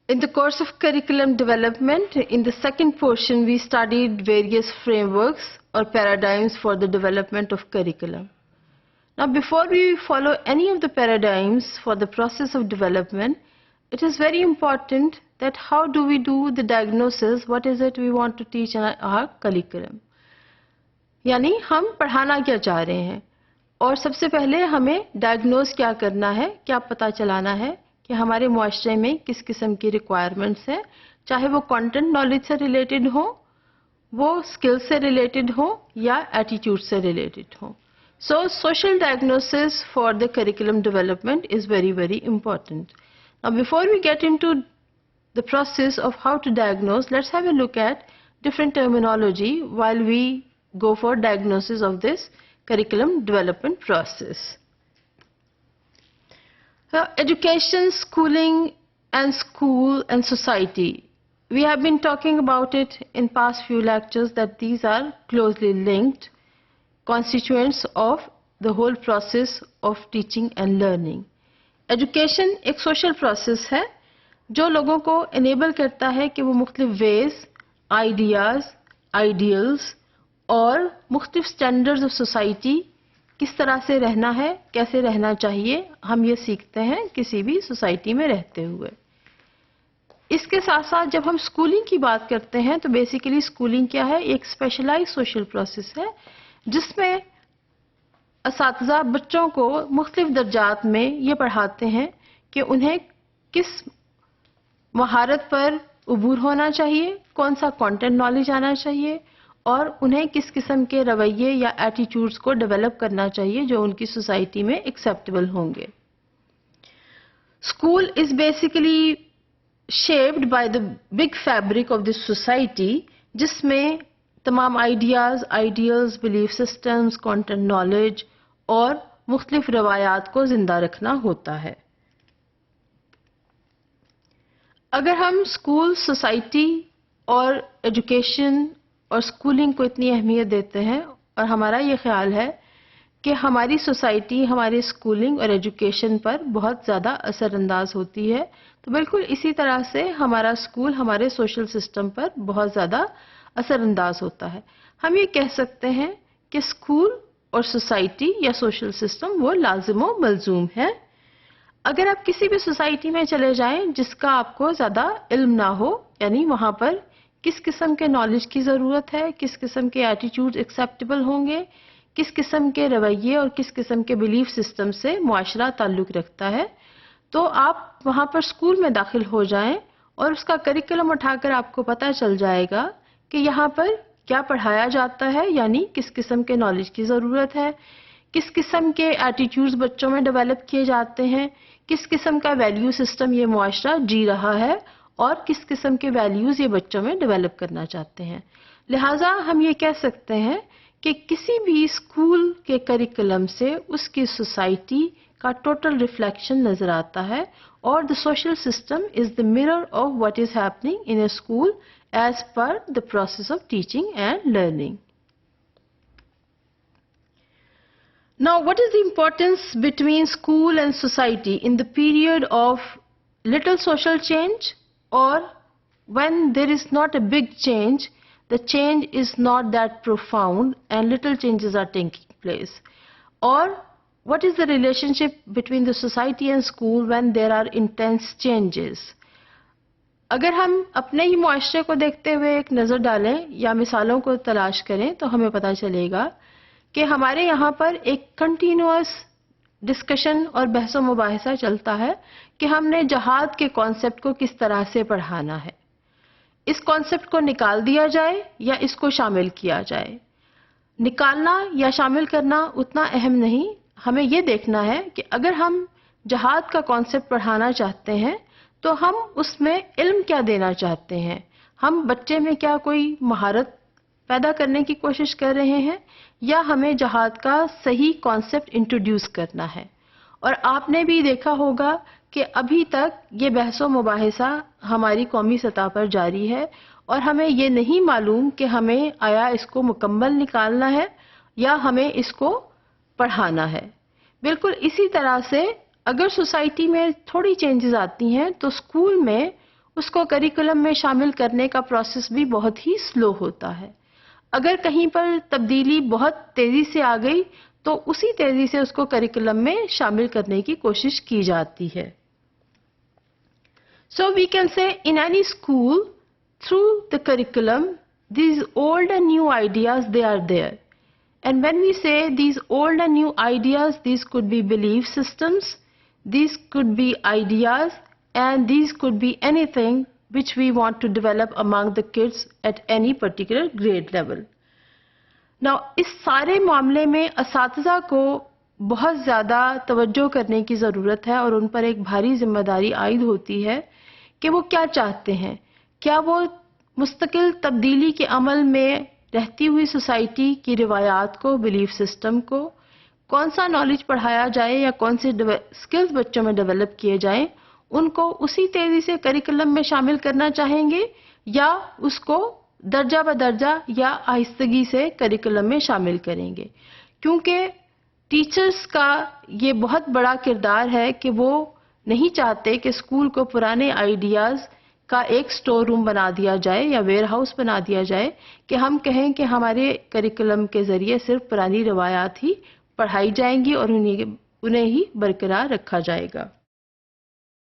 In the course of curriculum development, in the second portion, we studied various frameworks or paradigms for the development of curriculum. Now, before we follow any of the paradigms for the process of development, it is very important that how do we do the diagnosis, what is it we want to teach in our curriculum. یعنی ہم پڑھانا کیا چاہ رہے ہیں اور سب سے پہلے ہمیں ڈائگنوز کیا کرنا ہے, کیا پتہ چلانا ہے کہ ہمارے معاشرے میں کس قسم کی ریکوائرمنٹس ہیں, چاہے وہ کانٹینٹ نالج سے ریلیٹڈ ہوں, وہ اسکل سے ریلیٹڈ ہوں یا ایٹیٹیوڈ سے ریلیٹڈ ہوں. So social diagnosis for the curriculum development is very very important. Now before we get into the process of how to diagnose, let's have a look at different terminology while we go for diagnosis of this curriculum development process. Education, schooling and school and society. We have been talking about it in past few lectures that these are closely linked constituents of the whole process of teaching and learning. Education ایک social process ہے جو لوگوں کو enable کرتا ہے کہ وہ مختلف ویز, آئیڈیاز, آئیڈیلز اور مختلف سٹینڈرڈز آف سوسائٹی کس طرح سے رہنا ہے, کیسے رہنا چاہیے, ہم یہ سیکھتے ہیں کسی بھی سوسائٹی میں رہتے ہوئے. اس کے ساتھ ساتھ جب ہم اسکولنگ کی بات کرتے ہیں تو بیسیکلی اسکولنگ کیا ہے, ایک اسپیشلائز سوشل پروسیس ہے جس میں اساتذہ بچوں کو مختلف درجات میں یہ پڑھاتے ہیں کہ انہیں کس مہارت پر عبور ہونا چاہیے, کون سا کانٹینٹ نالج آنا چاہیے اور انہیں کس قسم کے رویے یا ایٹیٹیوڈز کو ڈیولپ کرنا چاہیے جو ان کی سوسائٹی میں ایکسیپٹیبل ہوں گے. School is basically shaped by the big fabric of this society جس میں تمام ideas, ideals, belief systems, content knowledge اور مختلف روایات کو زندہ رکھنا ہوتا ہے. اگر ہم اسکول, سوسائٹی اور ایجوکیشن اور اسکولنگ کو اتنی اہمیت دیتے ہیں اور ہمارا یہ خیال ہے کہ ہماری سوسائٹی ہمارے اسکولنگ اور ایجوکیشن پر بہت زیادہ اثر انداز ہوتی ہے, تو بالکل اسی طرح سے ہمارا اسکول ہمارے سوشل سسٹم پر بہت زیادہ اثر انداز ہوتا ہے. ہم یہ کہہ سکتے ہیں کہ اسکول اور سوسائٹی یا سوشل سسٹم وہ لازم و ملزوم ہے. اگر آپ کسی بھی سوسائٹی میں چلے جائیں جس کا آپ کو زیادہ علم نہ ہو, یعنی وہاں پر کس قسم کے نالج کی ضرورت ہے, کس قسم کے ایٹیٹیوڈ ایکسیپٹیبل ہوں گے, کس قسم کے رویے اور کس قسم کے بلیف سسٹم سے معاشرہ تعلق رکھتا ہے, تو آپ وہاں پر اسکول میں داخل ہو جائیں اور اس کا کریکولم اٹھا کر آپ کو پتہ چل جائے گا کہ یہاں پر کیا پڑھایا جاتا ہے, یعنی کس قسم کے نالج کی ضرورت ہے, کس قسم کے ایٹیٹیوڈز بچوں میں ڈیولپ کیے جاتے ہیں, کس قسم کا ویلیو سسٹم یہ معاشرہ جی رہا ہے اور کس قسم کے ویلیوز یہ بچوں میں ڈیولپ کرنا چاہتے ہیں. لہٰذا ہم یہ کہہ سکتے ہیں کہ کسی بھی اسکول کے کریکولم سے اس کی سوسائٹی کا ٹوٹل ریفلیکشن نظر آتا ہے اور the social system is the mirror of what is happening in a school as per the process of teaching and learning. Now, what is the importance between school and society in the period of little social change or when there is not a big change, the change is not that profound and little changes are taking place? Or what is the relationship between the society and school when there are intense changes? اگر ہم اپنے ہی معاشرے کو دیکھتے ہوئے ایک نظر ڈالیں یا مثالوں کو تلاش کریں تو ہمیں پتہ چلے گا کہ ہمارے یہاں پر ایک کنٹینیوس ڈسکشن اور بحث و مباحثہ چلتا ہے کہ ہم نے جہاد کے کانسیپٹ کو کس طرح سے پڑھانا ہے. اس کانسیپٹ کو نکال دیا جائے یا اس کو شامل کیا جائے. نکالنا یا شامل کرنا اتنا اہم نہیں, ہمیں یہ دیکھنا ہے کہ اگر ہم جہاد کا کانسیپٹ پڑھانا چاہتے ہیں تو ہم اس میں علم کیا دینا چاہتے ہیں, ہم بچے میں کیا کوئی مہارت پیدا کرنے کی کوشش کر رہے ہیں یا ہمیں جہاد کا صحیح کانسیپٹ انٹروڈیوس کرنا ہے. اور آپ نے بھی دیکھا ہوگا کہ ابھی تک یہ بحث و مباحثہ ہماری قومی سطح پر جاری ہے اور ہمیں یہ نہیں معلوم کہ ہمیں آیا اس کو مکمل نکالنا ہے یا ہمیں اس کو پڑھانا ہے. بالکل اسی طرح سے اگر سوسائٹی میں تھوڑی چینجز آتی ہیں تو اسکول میں اس کو کریکولم میں شامل کرنے کا پروسیس بھی بہت ہی سلو ہوتا ہے. اگر کہیں پر تبدیلی بہت تیزی سے آ گئی تو اسی تیزی سے اس کو کریکولم میں شامل کرنے کی کوشش کی جاتی ہے. So we can say in any school, through the curriculum, these old and new ideas, they are there. And when we say these old and new ideas, these could be belief systems, these could be ideas, and these could be anything which we want to develop among the kids at any particular grade level. Now, اس سارے معاملے میں اساتذہ کو بہت زیادہ توجہ کرنے کی ضرورت ہے اور ان پر ایک بھاری ذمہ داری عائد ہوتی ہے کہ وہ کیا چاہتے ہیں. کیا وہ مستقل تبدیلی کے عمل میں رہتی ہوئی سوسائٹی کی روایات کو، بلیف سسٹم کو، کون سا نالج پڑھایا جائے یا کون سے سکلز بچوں میں ڈیولپ کیے جائیں، ان کو اسی تیزی سے کریکولم میں شامل کرنا چاہیں گے یا اس کو درجہ بدرجہ یا آہستگی سے کریکولم میں شامل کریں گے. کیونکہ ٹیچرز کا یہ بہت بڑا کردار ہے کہ وہ نہیں چاہتے کہ اسکول کو پرانے آئیڈیاز کا ایک سٹور روم بنا دیا جائے یا ویئر ہاؤس بنا دیا جائے کہ ہم کہیں کہ ہمارے کریکولم کے ذریعے صرف پرانی روایات ہی پڑھائی جائیں گی اور انہیں ہی برقرار رکھا جائے گا.